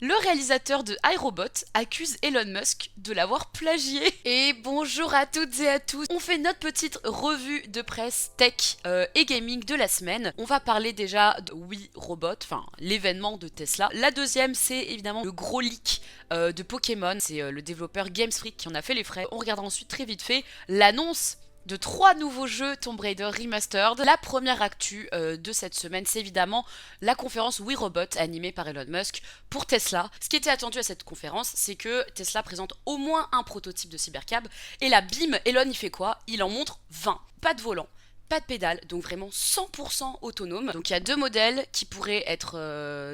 Le réalisateur de iRobot accuse Elon Musk de l'avoir plagié. Et bonjour à toutes et à tous. On fait notre petite revue de presse tech et gaming de la semaine. On va parler déjà de Robot, enfin l'événement de Tesla. La deuxième, c'est évidemment le gros leak de Pokémon. C'est le développeur Games Freak qui en a fait les frais. On regardera ensuite très vite fait l'annonce de 3 nouveaux jeux Tomb Raider Remastered. La première actu de cette semaine, c'est évidemment la conférence We Robot animée par Elon Musk pour Tesla. Ce qui était attendu à cette conférence, c'est que Tesla présente au moins un prototype de cybercab, et là, bim, Elon il fait quoi? Il en montre 20. Pas de volant, pas de pédale, donc vraiment 100% autonome. Donc il y a deux modèles qui pourraient être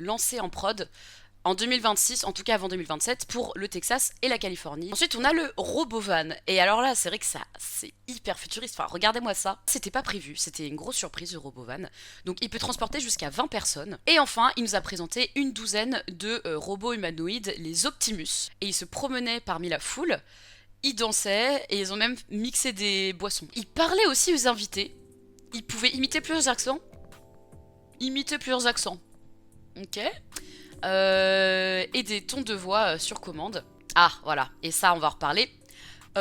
lancés en prod en 2026, en tout cas avant 2027, pour le Texas et la Californie. Ensuite, on a le Robovan. Et alors là, c'est vrai que ça, c'est hyper futuriste. Enfin, regardez-moi ça. C'était pas prévu. C'était une grosse surprise, le Robovan. Donc, il peut transporter jusqu'à 20 personnes. Et enfin, il nous a présenté une douzaine de robots humanoïdes, les Optimus. Et ils se promenaient parmi la foule. Ils dansaient et ils ont même mixé des boissons. Ils parlaient aussi aux invités. Ils pouvaient imiter plusieurs accents. Ok. Et des tons de voix sur commande. Ah, voilà, et ça, on va en reparler.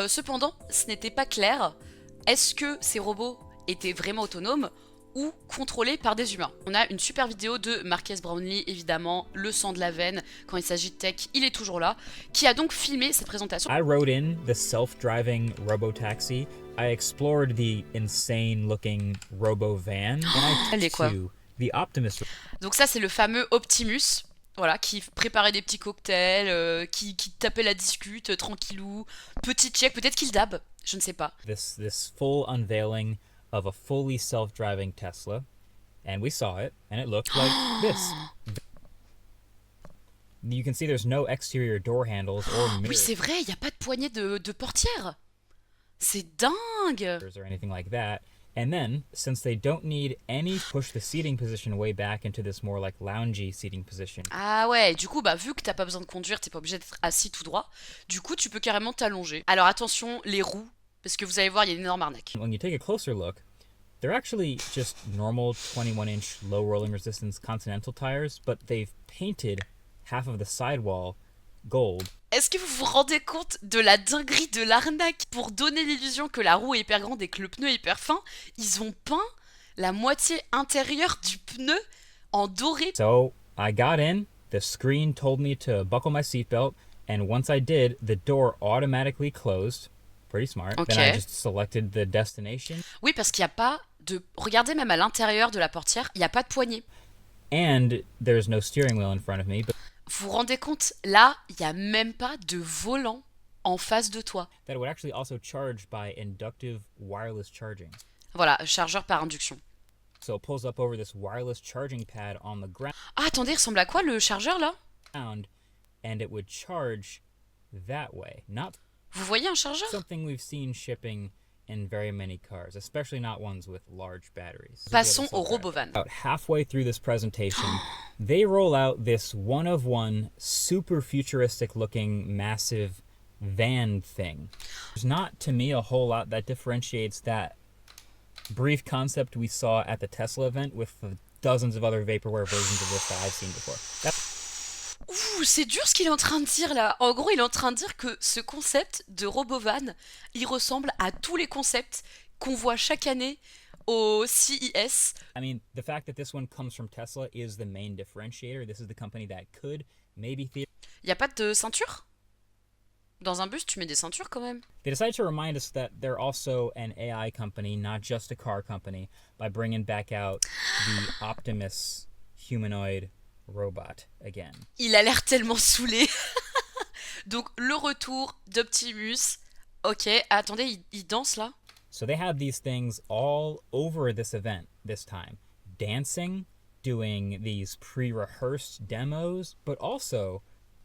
Cependant, ce n'était pas clair. Est-ce que ces robots étaient vraiment autonomes ou contrôlés par des humains? On a une super vidéo de Marques Brownlee, évidemment, le sang de la veine, quand il s'agit de tech, il est toujours là, qui a donc filmé cette présentation. I wrote in the self-driving robotaxi. I explored the insane-looking robo-van, and I Elle est quoi? to the Optimus. Donc ça, c'est le fameux Optimus. Voilà, qui préparait des petits cocktails, qui tapait la discute, tranquillou. Petit check, peut-être qu'il dab, je ne sais pas. This full unveiling of a fully self-driving Tesla, and we saw it, and it looked like this. You can see there's no exterior door handles or Oui, mirrors c'est vrai, il n'y a pas de poignée de portière. C'est dingue. or anything like that. And then, since they don't need any push the seating position way back into this more like loungy seating position. Ah ouais, du coup, bah vu que t'as pas besoin de conduire, t'es pas obligé d'être assis tout droit. Du coup, tu peux carrément t'allonger. Alors attention, les roues, parce que vous allez voir, il y a une énorme arnaque. When you take a closer look, they're actually just normal 21-inch low rolling resistance Continental tires, but they've painted half of the sidewall gold. Est-ce que vous vous rendez compte de la dinguerie de l'arnaque? Pour donner l'illusion que la roue est hyper grande et que le pneu est hyper fin, ils ont peint la moitié intérieure du pneu en doré. So I got in, the screen told me to buckle my seatbelt, and once I did, the door automatically closed. Pretty smart. Then I Ok. just selected the destination, Oui, parce qu'il n'y a pas de... Regardez même à l'intérieur de la portière, il n'y a pas de poignée. and there's no steering wheel in front of me, but Vous vous rendez compte? Là, il n'y a même pas de volant en face de toi. that it would actually also charge by inductive wireless charging. Voilà, chargeur par induction. So it pulls up over this wireless charging pad on the Ah, attendez, il ressemble à quoi le chargeur là? ground, and it would charge that way. Not Vous voyez un chargeur? something we've seen shipping in very many cars, especially not ones with large batteries. Passons au Robovan. About halfway through this presentation, they roll out this one-of-one, super futuristic-looking, massive van thing. There's not, to me, a whole lot that differentiates that brief concept we saw at the Tesla event with the dozens of other vaporware versions of this that I've seen before. Ouh, c'est dur ce qu'il est en train de dire là. En gros, il est en train de dire que ce concept de Robovan, il ressemble à tous les concepts qu'on voit chaque année au CES. I mean, the fact that this one comes from Tesla is the main differentiator. This is the company that could maybe Il n'y a pas de ceinture? Dans un bus, tu mets des ceintures quand même. They decided to remind us that they're also an AI company, not just a car company, by bringing back out the Optimus humanoid robot again. Il a l'air tellement saoulé. Donc, le retour d'Optimus. Ok, attendez, il danse là? So they had these things all over this event this time, dancing, doing these pre-rehearsed demos, but also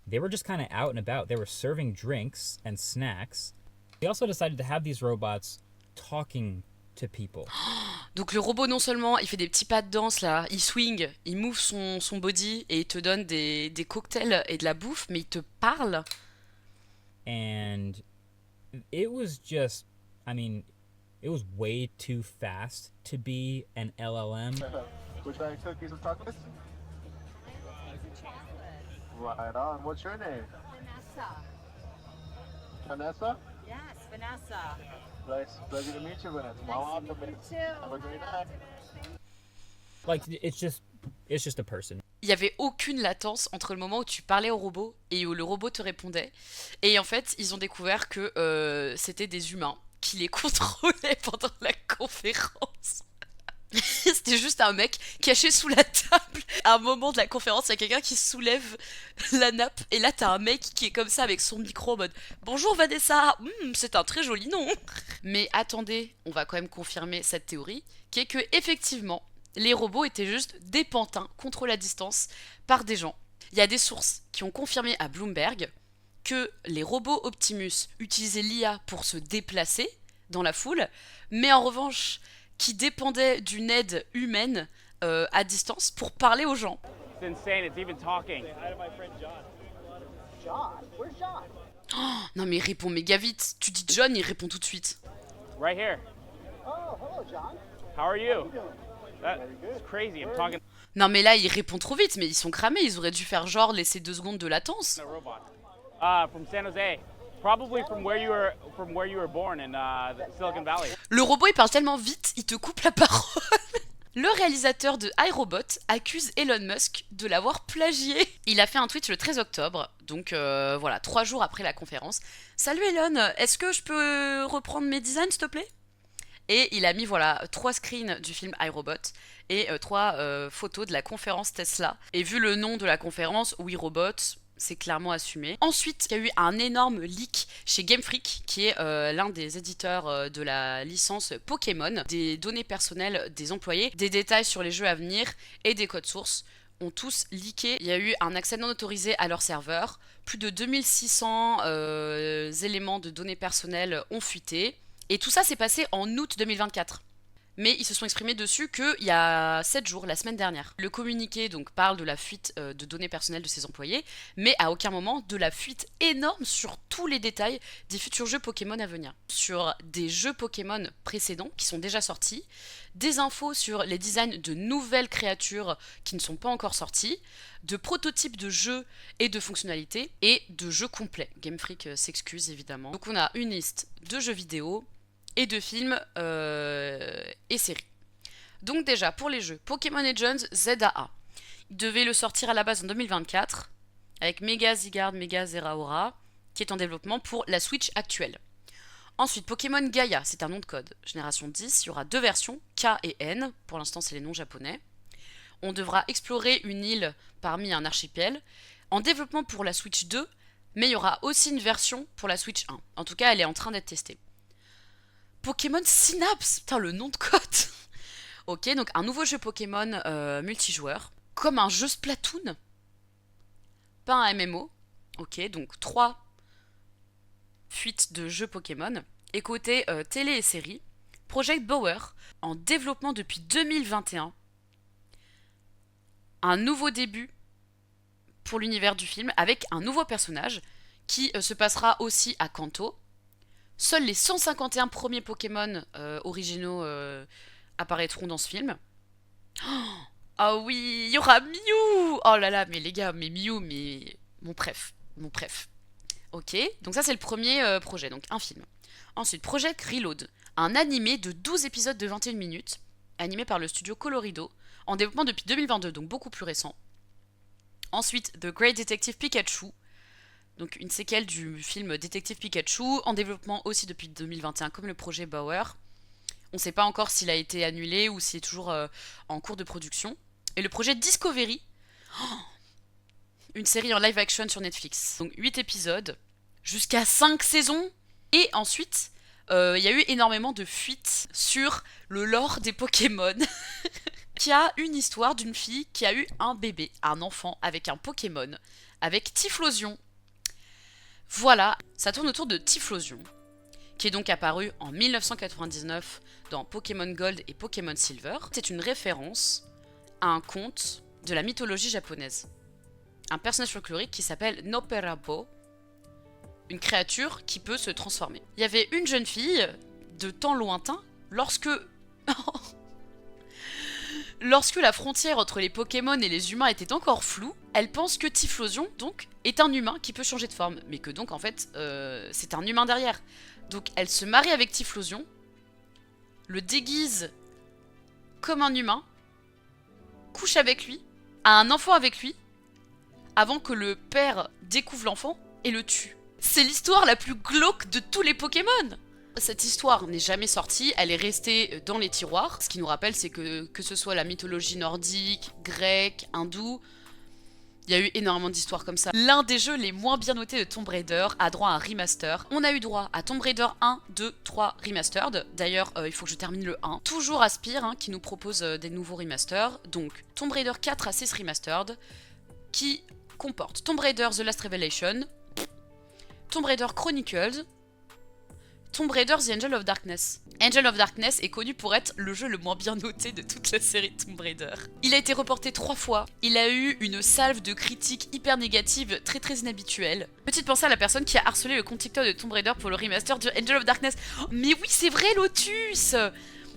they were just kind of out and about. They were serving drinks and snacks. They also decided to have these robots talking to people. Donc le robot non seulement il fait des petits pas de danse là, il swing, il move son body et il te donne des cocktails et de la bouffe, mais il te parle. And it was just, I mean, it was way too fast to be an LLM. Which bag took these tacos? Right on. What's your name? Vanessa. Vanessa? Yes, Vanessa. Nice. Pleasure to meet you, Vanessa. Nice to meet you too. Have a great night. Like it's just a person. Il n'y avait aucune latence entre le moment où tu parlais au robot et où le robot te répondait. Et en fait, ils ont découvert que c'était des humains qui les contrôlaient pendant la conférence. C'était juste un mec caché sous la table. À un moment de la conférence, il y a quelqu'un qui soulève la nappe. Et là, t'as un mec qui est comme ça avec son micro en mode Bonjour Vanessa, c'est un très joli nom. Mais attendez, on va quand même confirmer cette théorie, qui est que effectivement, les robots étaient juste des pantins contre la distance par des gens. Il y a des sources qui ont confirmé à Bloomberg que les robots Optimus utilisaient l'IA pour se déplacer dans la foule, mais en revanche, qui dépendaient d'une aide humaine à distance pour parler aux gens. It's insane. It's even talking. Non mais il répond méga vite. Tu dis John, il répond tout de suite. Right here. Oh, hello, John. How are you? That's crazy. I'm talking Non mais là, il répond trop vite, mais ils sont cramés. Ils auraient dû faire genre laisser 2 secondes de latence. to a robot. From San Jose. Probably from where you were born in Silicon Valley. Le robot, il parle tellement vite, il te coupe la parole. Le réalisateur de iRobot accuse Elon Musk de l'avoir plagié. Il a fait un tweet le 13 octobre, donc voilà, 3 jours après la conférence. Salut Elon, est-ce que je peux reprendre mes designs s'il te plaît ? Et il a mis voilà 3 screens du film iRobot et 3 photos de la conférence Tesla. Et vu le nom de la conférence, oui Robot, c'est clairement assumé. Ensuite, il y a eu un énorme leak chez Game Freak, qui est l'un des éditeurs de la licence Pokémon, des données personnelles des employés, des détails sur les jeux à venir et des codes sources ont tous leaké. Il y a eu un accès non autorisé à leur serveur. Plus de 2600 éléments de données personnelles ont fuité. Et tout ça s'est passé en août 2024. Mais ils se sont exprimés dessus qu'il y a 7 jours, la semaine dernière. Le communiqué donc parle de la fuite de données personnelles de ses employés, mais à aucun moment de la fuite énorme sur tous les détails des futurs jeux Pokémon à venir. Sur des jeux Pokémon précédents qui sont déjà sortis, des infos sur les designs de nouvelles créatures qui ne sont pas encore sorties, de prototypes de jeux et de fonctionnalités, et de jeux complets. Game Freak s'excuse évidemment. Donc on a une liste de jeux vidéo, et de films et séries. Donc déjà, pour les jeux, Pokémon Legends ZAA. Ils devaient le sortir à la base en 2024, avec Mega Zygarde, Mega Zeraora, qui est en développement pour la Switch actuelle. Ensuite, Pokémon Gaia, c'est un nom de code. Génération 10, il y aura 2 versions, K et N, pour l'instant c'est les noms japonais. On devra explorer une île parmi un archipel, en développement pour la Switch 2, mais il y aura aussi une version pour la Switch 1. En tout cas, elle est en train d'être testée. Pokémon Synapse, putain le nom de code. Ok, donc un nouveau jeu Pokémon multijoueur, comme un jeu Splatoon, pas un MMO. Ok, donc 3 fuites de jeux Pokémon. Et côté télé et série, Project Bower, en développement depuis 2021. Un nouveau début pour l'univers du film, avec un nouveau personnage qui se passera aussi à Kanto. Seuls les 151 premiers Pokémon originaux apparaîtront dans ce film. Ah oui, il y aura Mew. Oh là là, mais les gars, mais Mew, mais mon préf. Ok, donc ça c'est le premier projet, donc un film. Ensuite, Project Reload, un animé de 12 épisodes de 21 minutes, animé par le studio Colorido, en développement depuis 2022, donc beaucoup plus récent. Ensuite, The Great Detective Pikachu, donc une séquelle du film Détective Pikachu, en développement aussi depuis 2021, comme le projet Bauer. On ne sait pas encore s'il a été annulé ou s'il est toujours en cours de production. Et le projet Discovery, une série en live action sur Netflix. Donc 8 épisodes, jusqu'à 5 saisons. Et ensuite, il y a eu énormément de fuites sur le lore des Pokémon. Qui a une histoire d'une fille qui a eu un bébé, un enfant avec un Pokémon, avec Typhlosion. Voilà, ça tourne autour de Typhlosion, qui est donc apparu en 1999 dans Pokémon Gold et Pokémon Silver. C'est une référence à un conte de la mythologie japonaise. Un personnage folklorique qui s'appelle Noperabo, une créature qui peut se transformer. Il y avait une jeune fille de temps lointain lorsque... Lorsque la frontière entre les Pokémon et les humains était encore floue, elle pense que Typhlosion, donc, est un humain qui peut changer de forme. Mais que donc, en fait, c'est un humain derrière. Donc, elle se marie avec Typhlosion, le déguise comme un humain, couche avec lui, a un enfant avec lui, avant que le père découvre l'enfant et le tue. C'est l'histoire la plus glauque de tous les Pokémon. Cette histoire n'est jamais sortie, elle est restée dans les tiroirs. Ce qui nous rappelle, c'est que ce soit la mythologie nordique, grecque, hindoue, il y a eu énormément d'histoires comme ça. L'un des jeux les moins bien notés de Tomb Raider a droit à un remaster. On a eu droit à Tomb Raider 1, 2, 3 remastered. D'ailleurs, il faut que je termine le 1. Toujours Aspyr qui nous propose des nouveaux remasters. Donc, Tomb Raider 4 à 6 remastered, qui comporte Tomb Raider The Last Revelation, Tomb Raider Chronicles, Tomb Raider The Angel of Darkness. Angel of Darkness est connu pour être le jeu le moins bien noté de toute la série Tomb Raider. Il a été reporté 3 fois, il a eu une salve de critiques hyper négatives très inhabituelles. Petite pensée à la personne qui a harcelé le compte TikTok de Tomb Raider pour le remaster de Angel of Darkness. Oh, mais oui, c'est vrai, Lotus!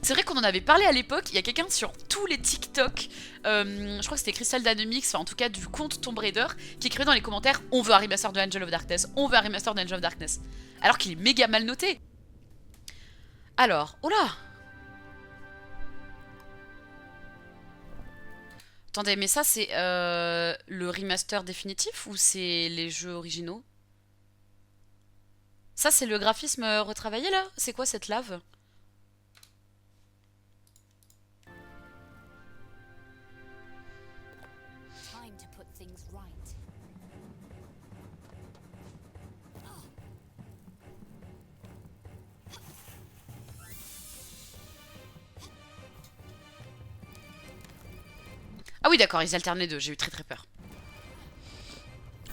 C'est vrai qu'on en avait parlé à l'époque, il y a quelqu'un sur tous les TikTok, je crois que c'était Crystal Dynamics, enfin en tout cas du compte Tomb Raider, qui écrivait dans les commentaires « On veut un remaster de Angel of Darkness, on veut un remaster de Angel of Darkness ». Alors qu'il est méga mal noté. Alors, oh là! Attendez, mais ça c'est le remaster définitif ou c'est les jeux originaux? Ça c'est le graphisme retravaillé là? C'est quoi cette lave? Time to put things right. Ah oui d'accord, ils alternent les deux, j'ai eu très peur.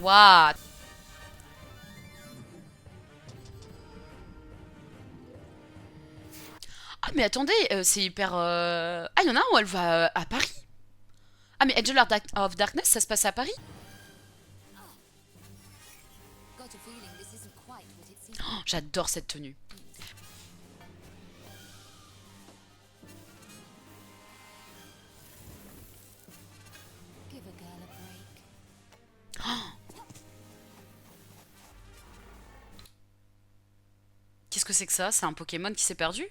Waouh! Ah mais attendez, c'est hyper... Ah il y en a un où elle va à Paris. Ah mais Angel of Darkness, ça se passe à Paris? Got a feeling this isn't quite what it seems. Oh, j'adore cette tenue. Give a girl a break. Qu'est-ce que c'est que ça? C'est un Pokémon qui s'est perdu?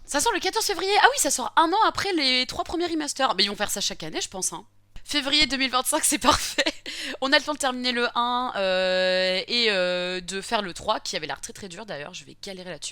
Ça sort le 14 février. Ah oui, ça sort un an après les 3 premiers remasters. Mais ils vont faire ça chaque année, je pense. Hein. Février 2025, c'est parfait. On a le temps de terminer le 1 et de faire le 3, qui avait l'air très dur d'ailleurs. Je vais galérer là-dessus.